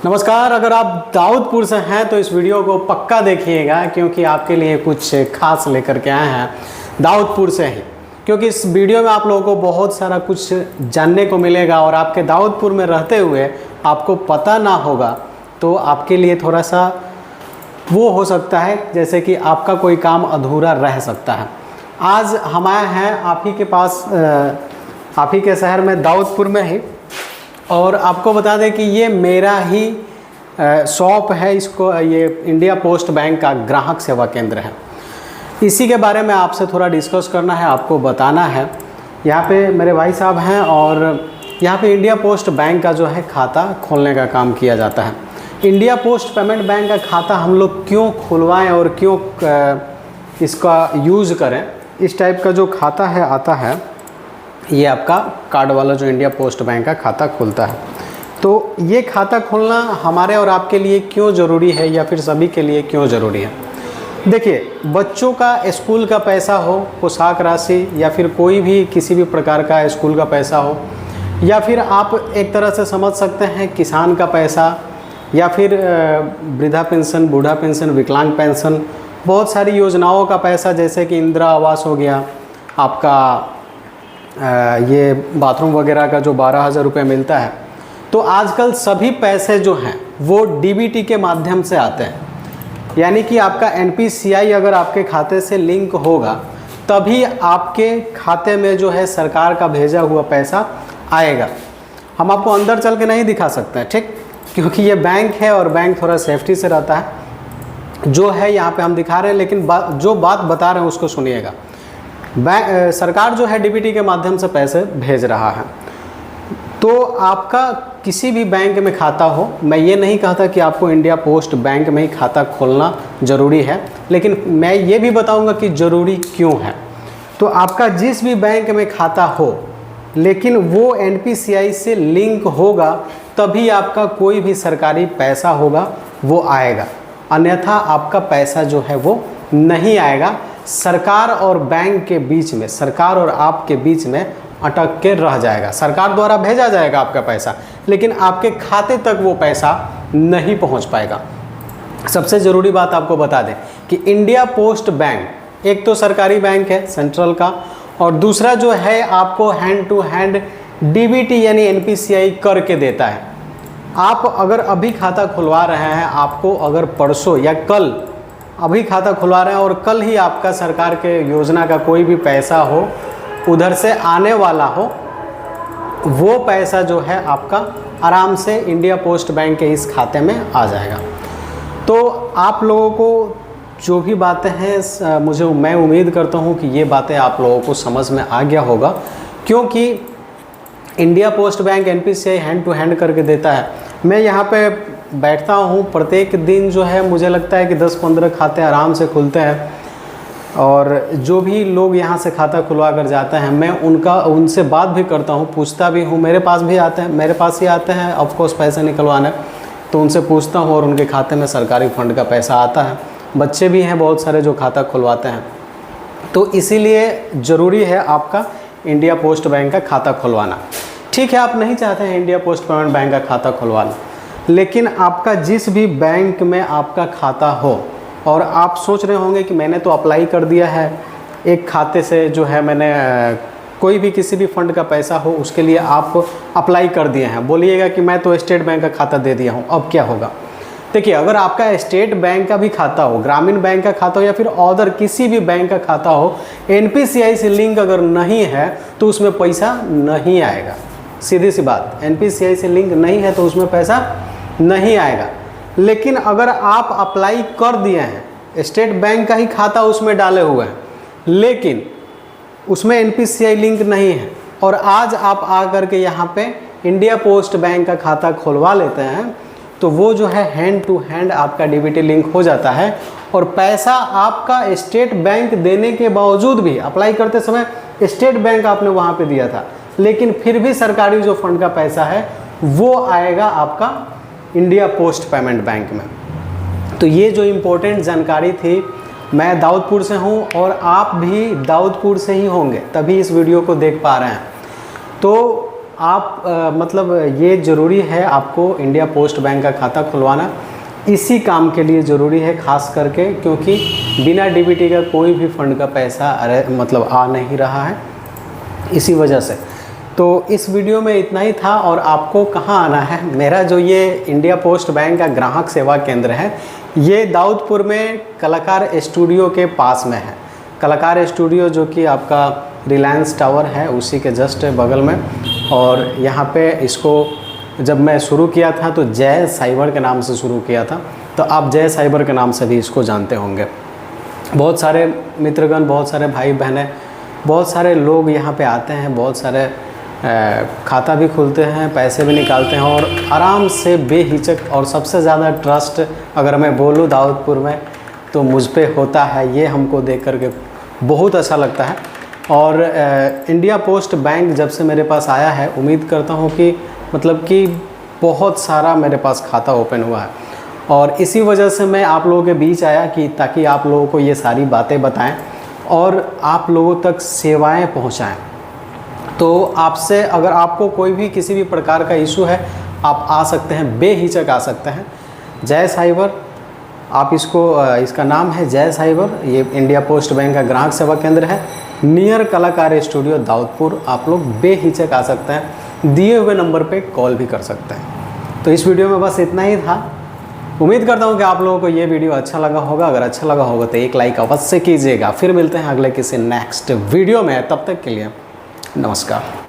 नमस्कार। अगर आप दाऊदपुर से हैं तो इस वीडियो को पक्का देखिएगा, क्योंकि आपके लिए कुछ खास लेकर के आए हैं दाऊदपुर से ही। क्योंकि इस वीडियो में आप लोगों को बहुत सारा कुछ जानने को मिलेगा और आपके दाऊदपुर में रहते हुए आपको पता ना होगा तो आपके लिए थोड़ा सा वो हो सकता है, जैसे कि आपका कोई काम अधूरा रह सकता है। आज हम आए हैं आप ही के पास, आप ही के शहर में दाऊदपुर में ही, और आपको बता दें कि ये मेरा ही शॉप है। इसको ये इंडिया पोस्ट बैंक का ग्राहक सेवा केंद्र है। इसी के बारे में आपसे थोड़ा डिस्कस करना है, आपको बताना है। यहाँ पे मेरे भाई साहब हैं और यहाँ पे इंडिया पोस्ट बैंक का जो है खाता खोलने का काम किया जाता है। इंडिया पोस्ट पेमेंट बैंक का खाता हम लोग क्यों खुलवाएं और क्यों इसका यूज़ करें, इस टाइप का जो खाता है आता है, ये आपका कार्ड वाला जो इंडिया पोस्ट बैंक का खाता खुलता है। तो ये खाता खोलना हमारे और आपके लिए क्यों ज़रूरी है, या फिर सभी के लिए क्यों ज़रूरी है। देखिए, बच्चों का स्कूल का पैसा हो, पोशाक राशि, या फिर कोई भी किसी भी प्रकार का स्कूल का पैसा हो, या फिर आप एक तरह से समझ सकते हैं किसान का पैसा, या फिर वृद्धा पेंशन, बूढ़ा पेंशन, विकलांग पेंशन, बहुत सारी योजनाओं का पैसा, जैसे कि इंदिरा आवास हो गया, आपका ये बाथरूम वगैरह का जो 12,000 रुपये मिलता है। तो आजकल सभी पैसे जो हैं वो डीबीटी के माध्यम से आते हैं। यानी कि आपका एनपीसीआई अगर आपके खाते से लिंक होगा तभी आपके खाते में जो है सरकार का भेजा हुआ पैसा आएगा। हम आपको अंदर चल के नहीं दिखा सकते हैं, ठीक, क्योंकि ये बैंक है और बैंक थोड़ा सेफ्टी से रहता है। जो है यहाँ पे हम दिखा रहे हैं, लेकिन जो बात बता रहे हैं उसको सुनिएगा। सरकार जो है डीबीटी के माध्यम से पैसे भेज रहा है। तो आपका किसी भी बैंक में खाता हो, मैं ये नहीं कहता कि आपको इंडिया पोस्ट बैंक में ही खाता खोलना ज़रूरी है, लेकिन मैं ये भी बताऊंगा कि ज़रूरी क्यों है। तो आपका जिस भी बैंक में खाता हो, लेकिन वो एनपीसीआई से लिंक होगा तभी आपका कोई भी सरकारी पैसा होगा वो आएगा, अन्यथा आपका पैसा जो है वो नहीं आएगा। सरकार और बैंक के बीच में, सरकार और आपके बीच में अटक के रह जाएगा। सरकार द्वारा भेजा जाएगा आपका पैसा, लेकिन आपके खाते तक वो पैसा नहीं पहुंच पाएगा। सबसे ज़रूरी बात आपको बता दें कि इंडिया पोस्ट बैंक एक तो सरकारी बैंक है सेंट्रल का, और दूसरा जो है आपको हैंड टू हैंड डीबीटी यानी एनपीसीआई करके देता है। आप अगर अभी खाता खुलवा रहे हैं, आपको अगर परसों या कल अभी खाता खुलवा रहे हैं और कल ही आपका सरकार के योजना का कोई भी पैसा हो उधर से आने वाला हो, वो पैसा जो है आपका आराम से इंडिया पोस्ट बैंक के इस खाते में आ जाएगा। तो आप लोगों को जो भी बातें हैं, मैं उम्मीद करता हूँ कि ये बातें आप लोगों को समझ में आ गया होगा, क्योंकि India post bank NPCI hand to hand करके देता है। मैं यहाँ पे बैठता हूँ, प्रत्येक दिन जो है मुझे लगता है कि 10-15 खाते आराम से खुलते हैं, और जो भी लोग यहाँ से खाता खुलवा कर जाते हैं मैं उनसे बात भी करता हूँ, पूछता भी हूँ। मेरे पास भी आते हैं, मेरे पास ही आते हैं ऑफकोर्स पैसे निकलवाने, तो उनसे पूछता हूँ और उनके खाते में सरकारी फंड का पैसा आता है। बच्चे भी हैं बहुत सारे जो खाता खुलवाते हैं। तो इसीलिए ज़रूरी है आपका इंडिया पोस्ट बैंक का खाता खुलवाना। ठीक है, आप नहीं चाहते हैं इंडिया पोस्ट पेमेंट बैंक का खाता खुलवाना, लेकिन आपका जिस भी बैंक में आपका खाता हो, और आप सोच रहे होंगे कि मैंने तो अप्लाई कर दिया है एक खाते से, जो है मैंने कोई भी किसी भी फंड का पैसा हो उसके लिए आप अप्लाई कर दिए हैं। बोलिएगा कि मैं तो स्टेट बैंक का खाता दे दिया हूँ, अब क्या होगा। देखिए, अगर आपका स्टेट बैंक का भी खाता हो, ग्रामीण बैंक का खाता हो, या फिर अदर किसी भी बैंक का खाता हो, एनपीसीआई से लिंक अगर नहीं है तो उसमें पैसा नहीं आएगा। सीधी सी बात, एनपीसीआई से लिंक नहीं है तो उसमें पैसा नहीं आएगा। लेकिन अगर आप अप्लाई कर दिए हैं, स्टेट बैंक का ही खाता उसमें डाले हुए हैं, लेकिन उसमें एनपीसीआई लिंक नहीं है, और आज आप आकर के यहाँ पे इंडिया पोस्ट बैंक का खाता खुलवा लेते हैं, तो वो जो है हैंड टू हैंड आपका डीबीटी लिंक हो जाता है, और पैसा आपका स्टेट बैंक देने के बावजूद भी, अप्लाई करते समय स्टेट बैंक आपने वहाँ पे दिया था, लेकिन फिर भी सरकारी जो फंड का पैसा है वो आएगा आपका इंडिया पोस्ट पेमेंट बैंक में। तो ये जो इम्पोर्टेंट जानकारी थी, मैं दाऊदपुर से हूँ और आप भी दाऊदपुर से ही होंगे तभी इस वीडियो को देख पा रहे हैं। तो आप मतलब ये ज़रूरी है आपको इंडिया पोस्ट बैंक का खाता खुलवाना, इसी काम के लिए ज़रूरी है खास करके, क्योंकि बिना डीबीटी का कोई भी फंड का पैसा मतलब आ नहीं रहा है, इसी वजह से। तो इस वीडियो में इतना ही था। और आपको कहाँ आना है, मेरा जो ये इंडिया पोस्ट बैंक का ग्राहक सेवा केंद्र है, ये दाऊदपुर में कलाकार स्टूडियो के पास में है। कलाकार स्टूडियो जो कि आपका रिलायंस टावर है उसी के जस्ट बगल में। और यहाँ पे इसको जब मैं शुरू किया था तो जय साइबर के नाम से शुरू किया था, तो आप जय साइबर के नाम से भी इसको जानते होंगे। बहुत सारे मित्रगण, बहुत सारे भाई बहनें, बहुत सारे लोग यहाँ पे आते हैं, बहुत सारे खाता भी खुलते हैं, पैसे भी निकालते हैं और आराम से बेहिचक। और सबसे ज़्यादा ट्रस्ट अगर मैं बोलूँ दाऊदपुर में तो मुझ पे होता है, ये हमको देख कर के बहुत अच्छा लगता है। और इंडिया पोस्ट बैंक जब से मेरे पास आया है, उम्मीद करता हूँ कि मतलब कि बहुत सारा मेरे पास खाता ओपन हुआ है। और इसी वजह से मैं आप लोगों के बीच आया कि ताकि आप लोगों को ये सारी बातें बताएं और आप लोगों तक सेवाएं पहुंचाएं। तो आपसे अगर आपको कोई भी किसी भी प्रकार का इशू है, आप आ सकते हैं, बेहिचक आ सकते हैं। जय साइबर, आप इसका नाम है जय साइबर, ये इंडिया पोस्ट बैंक का ग्राहक सेवा केंद्र है, नियर कलाकार स्टूडियो दाऊदपुर। आप लोग बेहिचक आ सकते हैं, दिए हुए नंबर पे कॉल भी कर सकते हैं। तो इस वीडियो में बस इतना ही था। उम्मीद करता हूँ कि आप लोगों को ये वीडियो अच्छा लगा होगा। अगर अच्छा लगा होगा तो एक लाइक अवश्य कीजिएगा। फिर मिलते हैं अगले किसी नेक्स्ट वीडियो में, तब तक के लिए नमस्कार।